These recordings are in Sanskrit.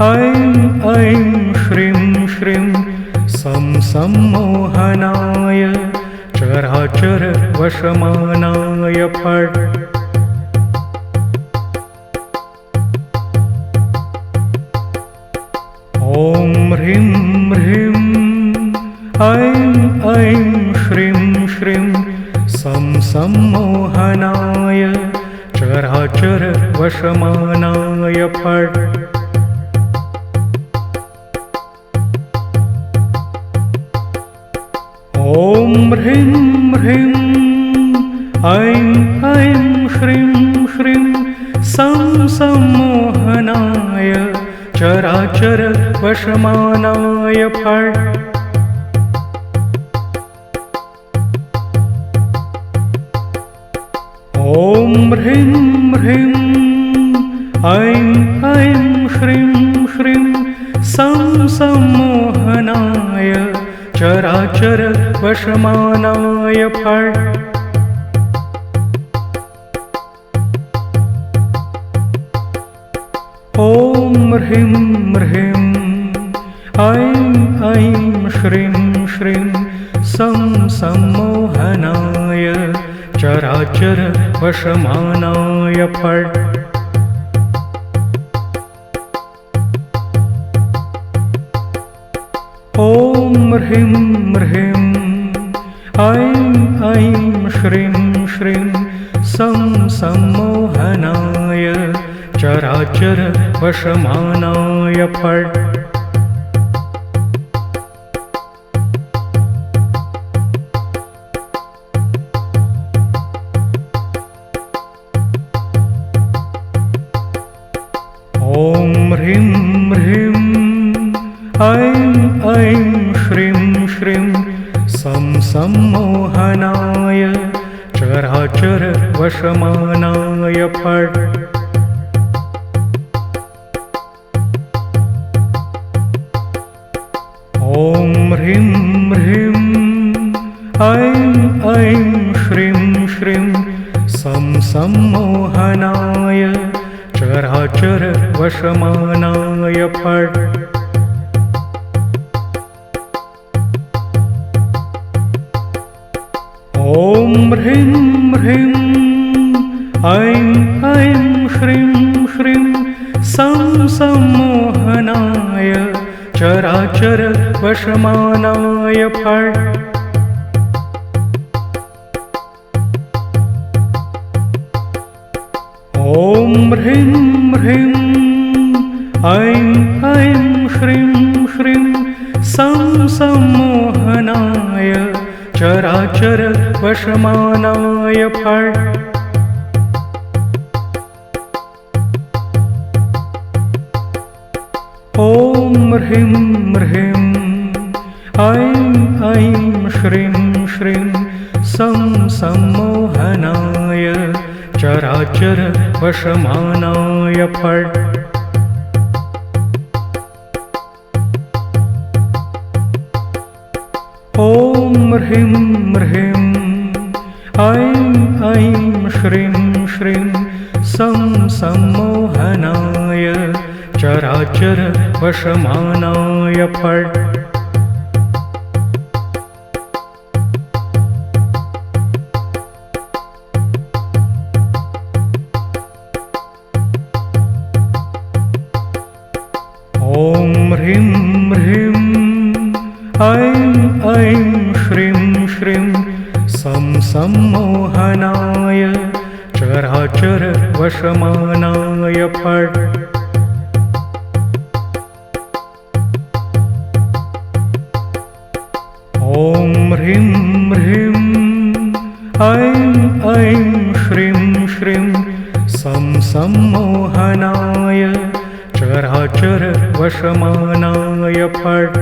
ऐं ऐं श्रीं श्रीं सम्मोहनाय चराचर वशमानाय फट्। ॐ ह्रीं ह्रीं ऐं ऐं श्रीं श्रीं सम्मोहनाय चराचर वशमानाय फट्। ॐ ह्रीं ह्रीं ऐं ऐं श्रीं श्रीं सम्मोहनाय चराचर वशमानाय फट्। ॐ ह्रीं ह्रीं ऐं ऐं श्रीं श्रीं सम्मोहनाय चराचर वशमानाय फट्। ॐ ह्रीं ह्रीं ऐं ऐं श्रीं श्रीं सम्मोहनाय चराचर वशमानाय फट्। ॐ ह्रीं ह्रीं ऐं ऐं श्रीं श्रीं सम्मोहनाय चराचर वशमानाय फट्। ॐ ह्रीं ह्रीं ऐं ऐं श्रीं श्रीं सम्मोहनाय चराचर वशमानाय फट्। ॐ ह्रीं ह्रीं ऐं ऐं श्रीं श्रीं सम्मोहनाय चराचर वशमानाय फट्। ॐ ह्रीं ह्रीं ऐं ऐं श्रीं श्रीं सम्मोहनाय चराचर वशमानाय फट्। ॐ ह्रीं ह्रीं ऐं ऐं श्रीं श्रीं सम्मोहनाय चराचर वशमानाय फट्। ॐ ह्रीं ह्रीं ऐं ऐं श्रीं श्रीं सम्मोहनाय चराचर वशमानाय फट्। ॐ ह्रीं ह्रीं ऐं ऐं श्रीं श्रीं सम्मोहनाय चराचर वशमानाय फट्। ॐ ह्रीं ह्रीं ऐं ऐं श्रीं श्रीं सम्मोहनाय चराचर वशमानाय फट्। ॐ ह्रीं ह्रीं ऐं ऐं श्रीं श्रीं सम्मोहनाय चराचर वशमानाय फट्।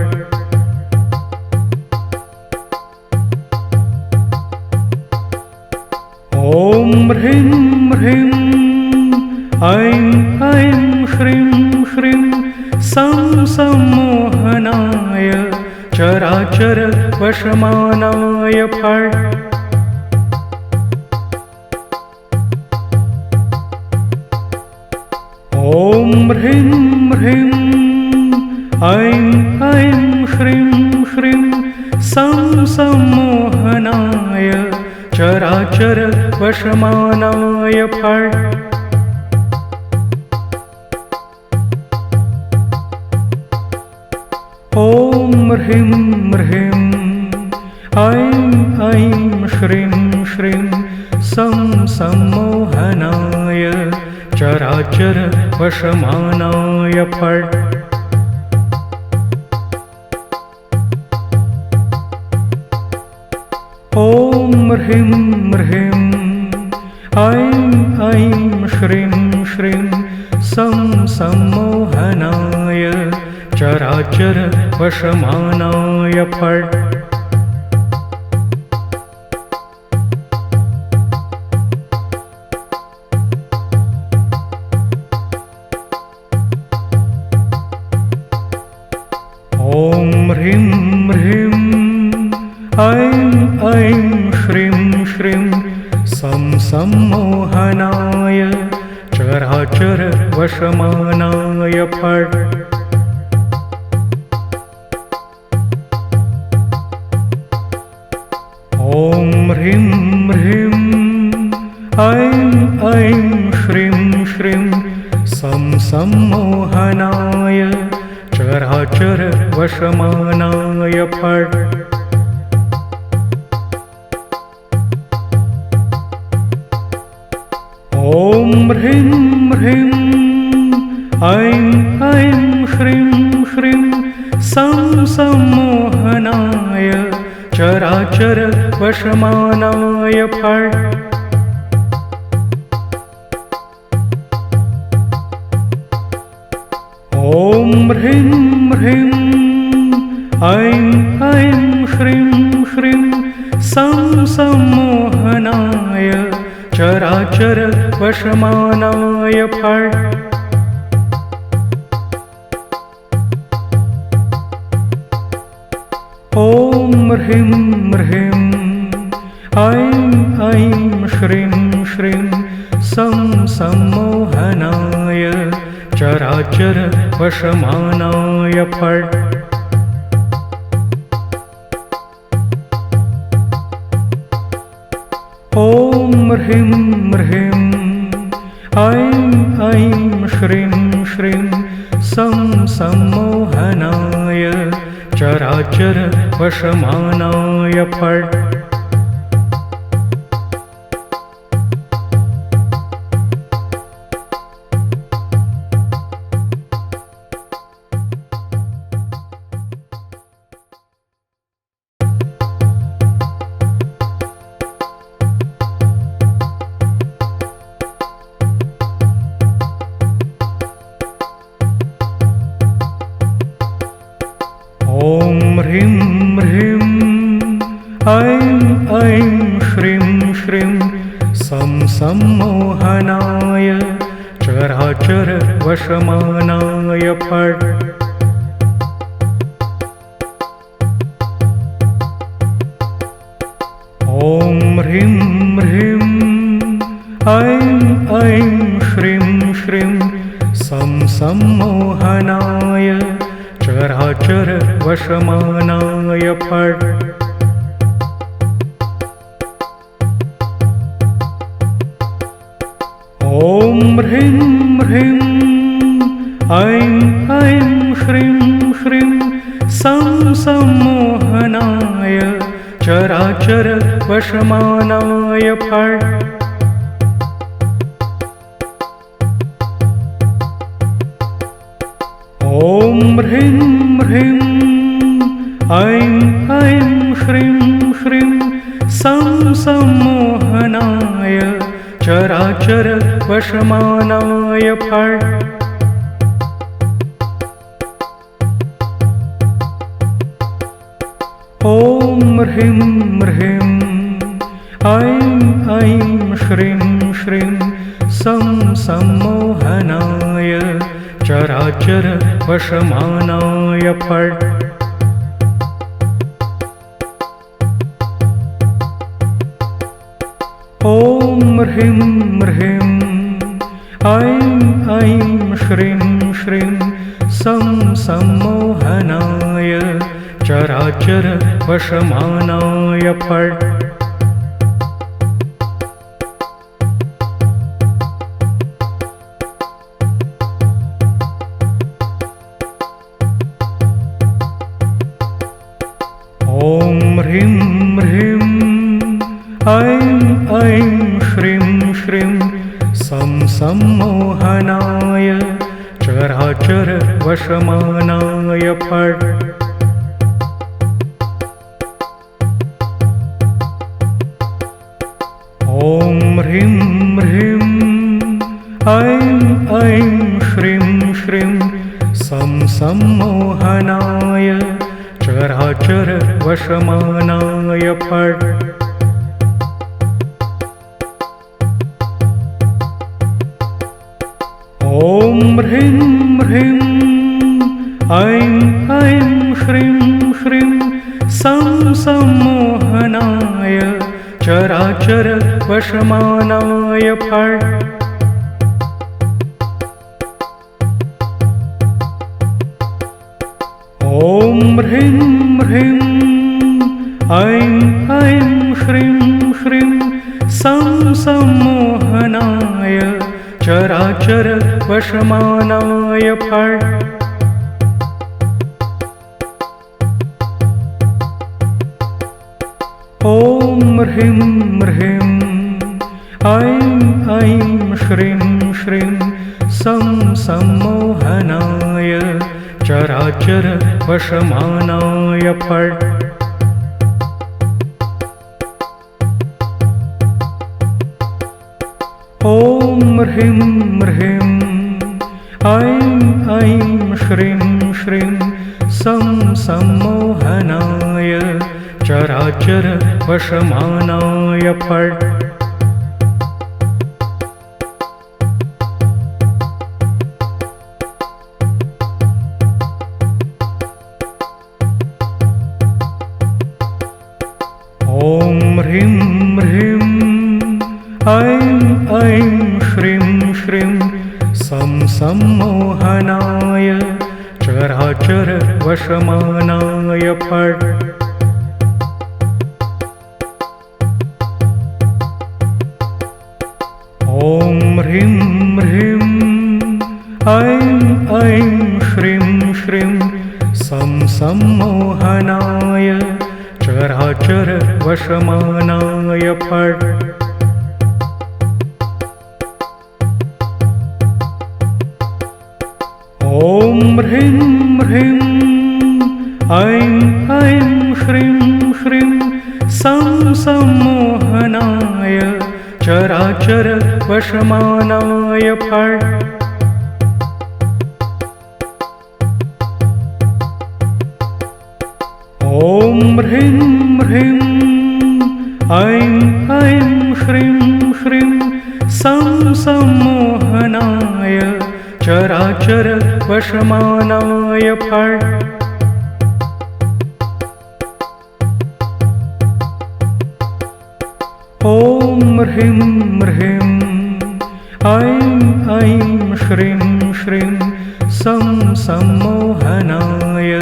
ॐ ह्रीं ह्रीं ऐं ऐं श्रीं श्रीं सम्मोहनाय चराचर वशमानाय फट्। ॐ ह्रीं ह्रीं ऐं ऐं श्रीं श्रीं सम्मोहनाय चराचर वशमानाय फट्। ॐ ह्रीं ह्रीं ऐं ऐं श्रीं श्रीं सम्मोहनाय चराचर वशमानाय फट्। ॐ ह्रीं ह्रीं ऐं ऐं श्रीं श्रीं सम्मोहनाय चराचर वशमानाय फट्। ॐ ह्रीं ह्रीं ऐं ऐं श्रीं श्रीं सम्मोहनाय चराचर वशमानाय फट्। ॐ ह्रीं ह्रीं ऐं ऐं श्रीं श्रीं सम्मोहनाय चराचर वशमानाय फट्। ॐ ह्रीं ह्रीं ऐं ऐं श्रीं श्रीं सम्मोहनाय चराचर वशमानाय फट्। ॐ ह्रीं ह्रीं ऐं ऐं श्रीं श्रीं सम्मोहनाय चराचर वशमानाय फट्। ॐ ह्रीं ह्रीं ऐं ऐं श्रीं श्रीं सम्मोहनाय चराचर वशमानाय फट्। ॐ ह्रीं ह्रीं ऐं ऐं श्रीं श्रीं सम्मोहनाय चराचर वशमानाय फट्। ॐ ह्रीं ह्रीं ऐं ऐं श्रीं श्रीं सम्मोहनाय चराचर वशमानाय फट्। ॐ ह्रीं ह्रीं ऐं ऐं श्रीं श्रीं सम्मोहनाय चराचर वशमानाय फट्। ॐ ह्रीं ह्रीं ऐं ऐं श्रीं श्रीं सम्मोहनाय चराचर वशमानाय फट्। ॐ ह्रीं ह्रीं ऐं ऐं श्रीं श्रीं सम्मोहनाय चराचर वशमानाय फट्। ॐ ह्रीं ह्रीं ऐं ऐं श्रीं श्रीं सम्मोहनाय चराचर वशमानाय फट्। ॐ ह्रीं ह्रीं ऐं ऐं श्रीं श्रीं सम्मोहनाय चराचर वशमानाय फट्। ॐ ह्रीं ह्रीं ऐं ऐं श्रीं श्रीं संमोहनाय चराचर वशमानाय फट्। ॐ ह्रीं ह्रीं ऐं ऐं श्रीं श्रीं संमोहनाय चराचर वशमानाय फट्। ॐ ह्रीं ह्रीं ऐं ऐं श्रीं श्रीं संमोहनाय चराचर वशमानाय फट्। ॐ ह्रीं ह्रीं ऐं ऐं श्रीं श्रीं संमोहनाय चराचर वशमानाय फट्। ॐ ह्रीं ह्रीं ऐं ऐं श्रीं श्रीं संमोहनाय चराचर वशमानाय फट्। ॐ ह्रीं ह्रीं ऐं ऐं श्रीं श्रीं संमोहनाय चराचर वशमानाय फट्। ॐ ह्रीं ह्रीं ऐं ऐं श्रीं श्रीं संमोहनाय चराचर वशमानाय फट्। ॐ ह्रीं ह्रीं ऐं ऐं श्रीं श्रीं संमोहनाय चराचर वशमानाय फट्। ॐ ह्रीं ह्रीं ऐं ऐं श्रीं श्रीं संमोहनाय चराचर वशमानाय फट्। ॐ ह्रीं ह्रीं ऐं ऐं श्रीं श्रीं संमोहनाय चराचर वशमानाय फट्। ॐ ह्रीं ह्रीं ऐं ऐं श्रीं श्रीं संमोहनाय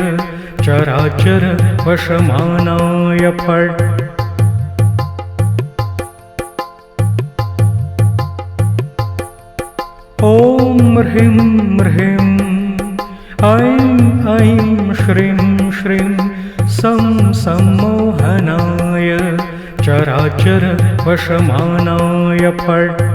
चराचर वशमानाय फट्। ॐ ह्रीं ह्रीं ऐं ऐं श्रीं श्रीं संमोहनाय चराचर वशमानाय फट्।